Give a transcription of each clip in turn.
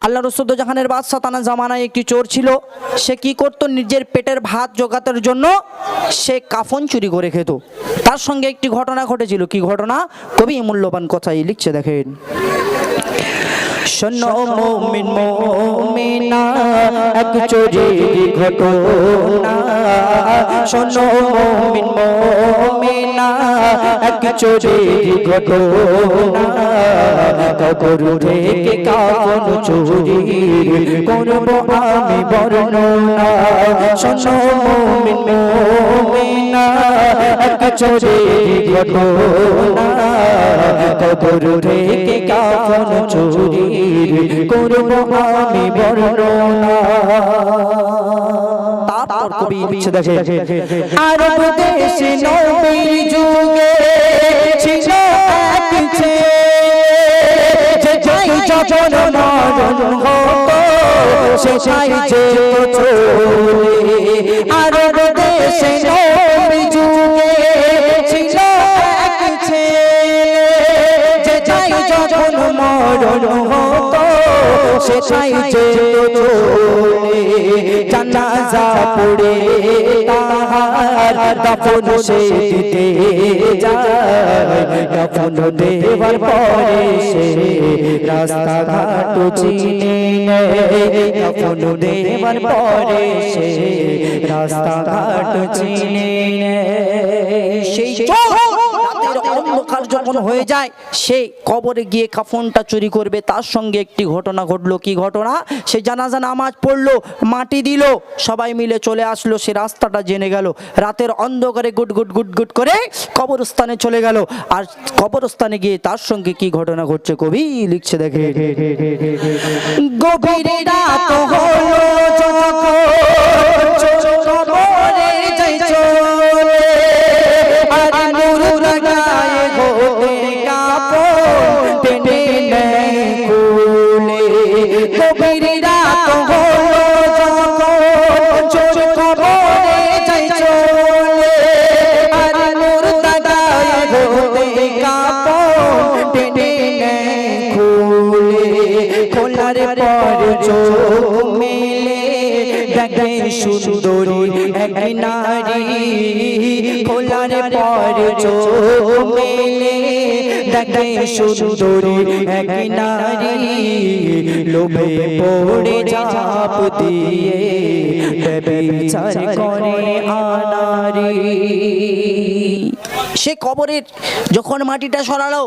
আল্লাহ রসুল জাহানের বাদশাহ তানা জামানায় একটি চোর ছিল। সে কি করত, নিজের পেটের ভাত জোগাতের জন্য সে কাফন চুরি করে খেত। তার সঙ্গে একটি ঘটনা ঘটেছিল। কি ঘটনা? কবি মূল্যবান কথাই লিখছে, দেখেন। শোনো মুমিন মুমিনা এক চোরের ঘটনা, শোনো মুমিন মুমিনা এক চোরের ঘটনা, কবর থেকে কাফন চুরি করব আমি বর্ণনা। শোনো মুমিন মুমিনা এক চোরের ঘটনা, কবর থেকে কাফন চুরি করব আমি বর্ণনা। তারপর কবি লিখছে, দেখে, আরব দেশে নবীর যুগে ছিল এক ছেলে, যাই যখন মরণ হতো সেটাই যেত চলে। আরব দেশে নবীর যুগে ছিল এক ছেলে, যাই যখন মরণ হতো সেটাই যেত চলে। জানাজা পড়ে তাহার দাফন সে দিতে যায়, দাফন দেওয়ার পরে সে রাস্তাঘাট চিনে নেয়, দাফন দেওয়ার পরে সে রাস্তাঘাট চিনে নেয়। সেই অন্ধকার যখন হয়ে যায় সে কবরে গিয়ে কাফনটা চুরি করবে। তার সঙ্গে একটি ঘটনা ঘটলো। কি ঘটনা? সে জানাজা নামাজ পড়লো, মাটি দিল, সবাই মিলে চলে আসলো, সে রাস্তাটা জেনে গেল। রাতের অন্ধকারে গুট গুট গুট গুট করে কবরস্থানে চলে গেল। আর কবরস্থানে গিয়ে তার সঙ্গে কি ঘটনা ঘটছে কবি লিখছে, দেখে। গভীর রাত হলো যখন কবরে যাই চলে, আর নূর লাগায় গোতে কাপড় টেনে নেয় কোলে। গভীর রাত হলো যখন কবরে যাই চলে, আর নূর লাগায় গোতে কাপড় টেনে নেয় কোলে। খোলার পর চোখ মেলে দেখে সুন্দরী এক নারী, খোলার পর চোখ মেলে দেখে সুন্দরী এক নারী, লোভে পড়ে ঝাঁপ দিয়ে ব্যভিচার করে আনারি। সে কবরের যখন মাটিটা সরালো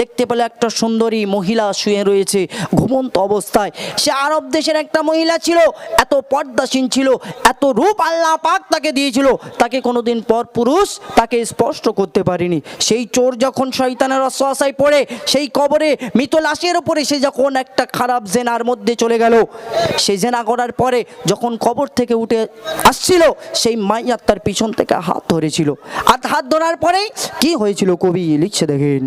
দেখতে পেল একটা সুন্দরী মহিলা শুয়ে রয়েছে ঘুমন্ত অবস্থায়। সে আরব দেশের একটা মহিলা ছিল, এত পর্দাসীন ছিল, এত রূপ আল্লাহ পাক তাকে দিয়েছিল, তাকে কোনোদিন পর পুরুষ তাকে স্পষ্ট করতে পারেনি। সেই চোর যখন শয়তানের অসহায় পড়ে সেই কবরে মৃত লাশের উপরে সে যখন একটা খারাপ জেনার মধ্যে চলে গেল, সেই জেনা করার পরে যখন কবর থেকে উঠে আসছিল সেই মাইয়াত তার পিছন থেকে হাত ধরেছিল। আর হাত ধরার পরে কি হয়েছিল কবি লিখছে, দেখেন।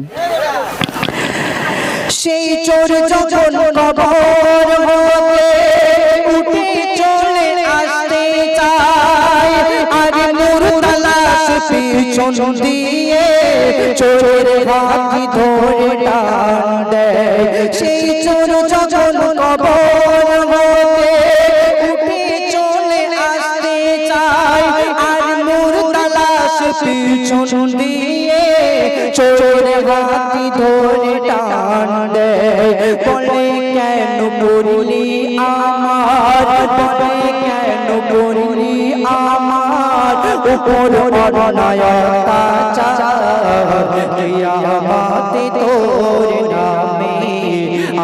সেই চোর যখন কবর হতে উঠে চলে আসতে চায়, আর নূর তালাশ পিছন দিয়ে চোরের হাত ধরে টান দেয়। সেই চোর যখন কবর হতে উঠে চলে আসতে চায়, আর নূর তালাশ পিছন দিয়ে চোরের হাত ধরে টান দেয়। বলে কেন করলি আমার, বলে কেন করলি আমার উপর অন্যায় অত্যাচার, কিয়ামতে তোর নামে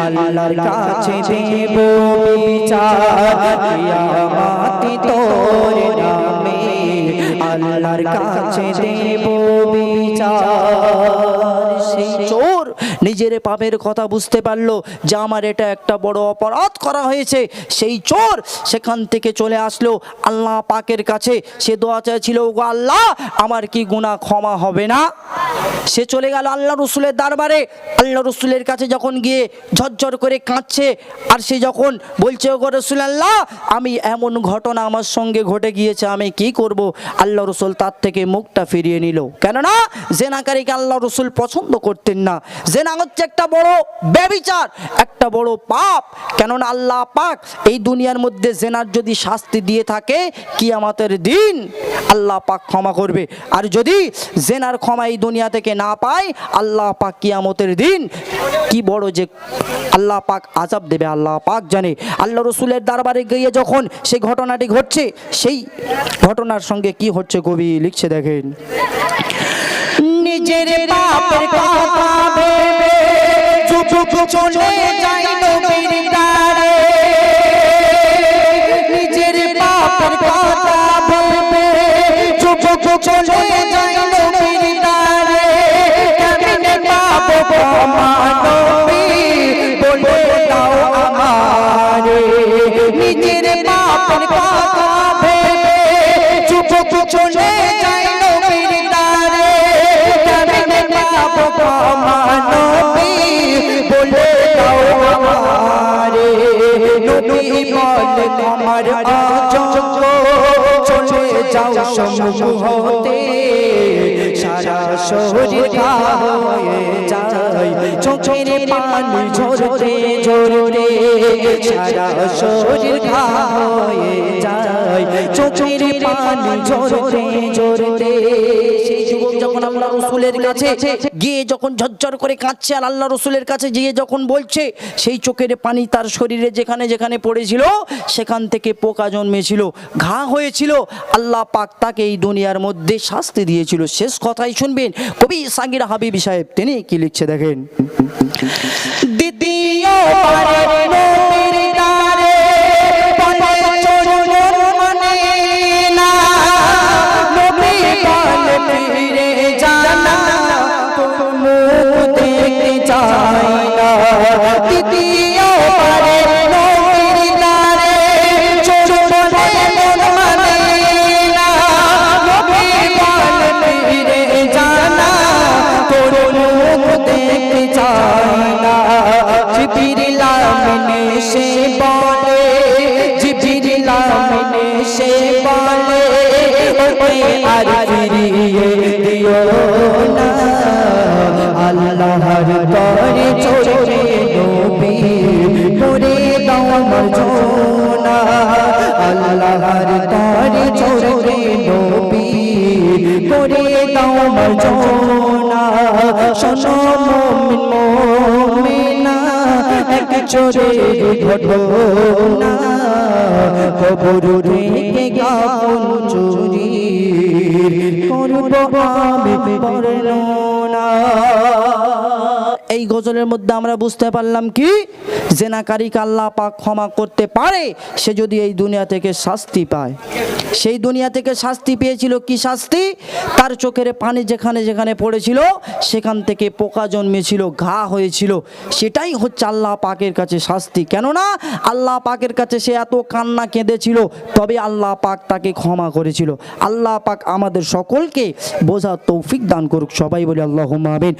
আল্লাহর কাছে দেব বিচার, কিয়ামতে তোর নামে আল্লাহর কাছে দেব বিচার। সেই চোর নিজের পাপের কথা বুঝতে পারলো যে আমার এটা একটা বড় অপরাধ করা হয়েছে। সেই চোর সেখান থেকে চলে আসলো আল্লাহ পাকের কাছে। সে দোয়া চাইছিল, ওগো আল্লাহ আমার কি গুনাহ ক্ষমা হবে না? সে চলে গেল আল্লাহ রসুলের দরবারে। আল্লাহ রসুলের কাছে যখন গিয়ে ঝরঝর করে কাঁদছে, আর সে যখন বলছে, ওগো রাসূলুল্লাহ আমি এমন ঘটনা আমার সঙ্গে ঘটে গিয়েছে, আমি কি করব? আল্লাহ রসুল তার থেকে মুখটা ফিরিয়ে নিল। কেননা জেনাকারীকে আল্লাহ রসুল পছন্দ করতেন না। জেনা জেনা হচ্ছে একটা বড় ব্যভিচার, একটা বড় পাপ। কেননা আল্লাহ পাক এই দুনিয়ার মধ্যে জেনার যদি শাস্তি দিয়ে থাকে, কিয়ামতের দিন আল্লাহ পাক ক্ষমা করবে। আর যদি জেনার ক্ষমা এই দুনিয়া থেকে না পায়, আল্লাহ পাক কিয়ামতের দিন কি বড় যে আল্লাহ পাক আযাব দেবে আল্লাহ পাক জানে। আল্লাহ রসুলের দরবারে গিয়ে যখন সেই ঘটনাটি ঘটছে, সেই ঘটনার সঙ্গে কি হচ্ছে কবি লিখছে দেখেন। নিজের পাপের কথা ভেবে চুপ চুপ চলে যায় নবীর দ্বারে, নিজের পাপের কথা ভেবে চুপ চুপ চলে যায় নবীর দ্বারে, কেমনে পাপ ক্ষমা নবী বলে দাও আমারে, নিজের পাপের কথা ভেবে চুপ চুপ চলে যায় নবীর দ্বারে, কেমনে পাপ ক্ষমা নবী বলে দাও আমারে, নবী বলে আমার অযোগ্য চলে যাও সম্মুখ হতে, সারা শরীর ঘা হয়ে যায় চোখের পানি ঝরতে ঝরতে, সারা শরীর ঘা হয়ে যায় চোখের পানি ঝরতে ঝরতে। সেই যুবক যখন আল্লাহ রসুলের কাছে গিয়ে যখন ঝরঝর করে কাঁদছে, আর আল্লাহ রসুলের কাছে গিয়ে যখন বলছে, সেই চোখের পানি তার শরীরে যেখানে যেখানে পড়েছিল সেখান থেকে পোকা জন্মেছিল, ঘা হয়েছিল, আল্লাহ পাক তাকে এই দুনিয়ার মধ্যে শাস্তি দিয়েছিল। শেষ কথাই শুনবেন কবি সাগির হাবিবি সাহেব তিনি কি লিখছে দেখেন। দ্বিতীয়বারে নবীর দ্বারে বলে চলুন মানে না, নবী বলে ফিরে জানা মুখ দেখতে চাই না, দ্বিতীয়বারে নবীর দ্বারে চলুন মানে না, নবী বলে ফিরে জানা তোর মুখ দেখতে চাই না। জিবরিল আমিন সে বলে, জিবরিল আমিন সে বলে, ওকে আর ফিরিয়ে দিও না, আল্লাহর তরে চলে নবী করে দাও মরজনা, আল্লাহর তরে চলে নবী করে দাও মরজনা। শোনো মুমিন মুমিনা এক চোরের ঘটনা, কবর থেকে কাফন চুরি করব আমি বর্ণনা। এই গজলের মধ্যে আমরা বুঝতে পারলাম কি, জেনাকারীকে আল্লাহ পাক ক্ষমা করতে পারে সে যদি এই দুনিয়া থেকে শাস্তি পায়। সেই দুনিয়া থেকে শাস্তি পেয়েছিল, কি শাস্তি? তার চোখের পানি যেখানে যেখানে পড়েছিল সেখান থেকে পোকা জন্মেছিল, ঘা হয়েছিল, সেটাই হচ্ছে আল্লাহ পাকের কাছে শাস্তি। কেননা আল্লাহ পাকের কাছে সে এত কান্না কেঁদেছিল, তবে আল্লাহ পাক তাকে ক্ষমা করেছিল। আল্লাহ পাক আমাদের সকলকে বোঝার তৌফিক দান করুক, সবাই বলে আল্লাহুম্মা আমিন।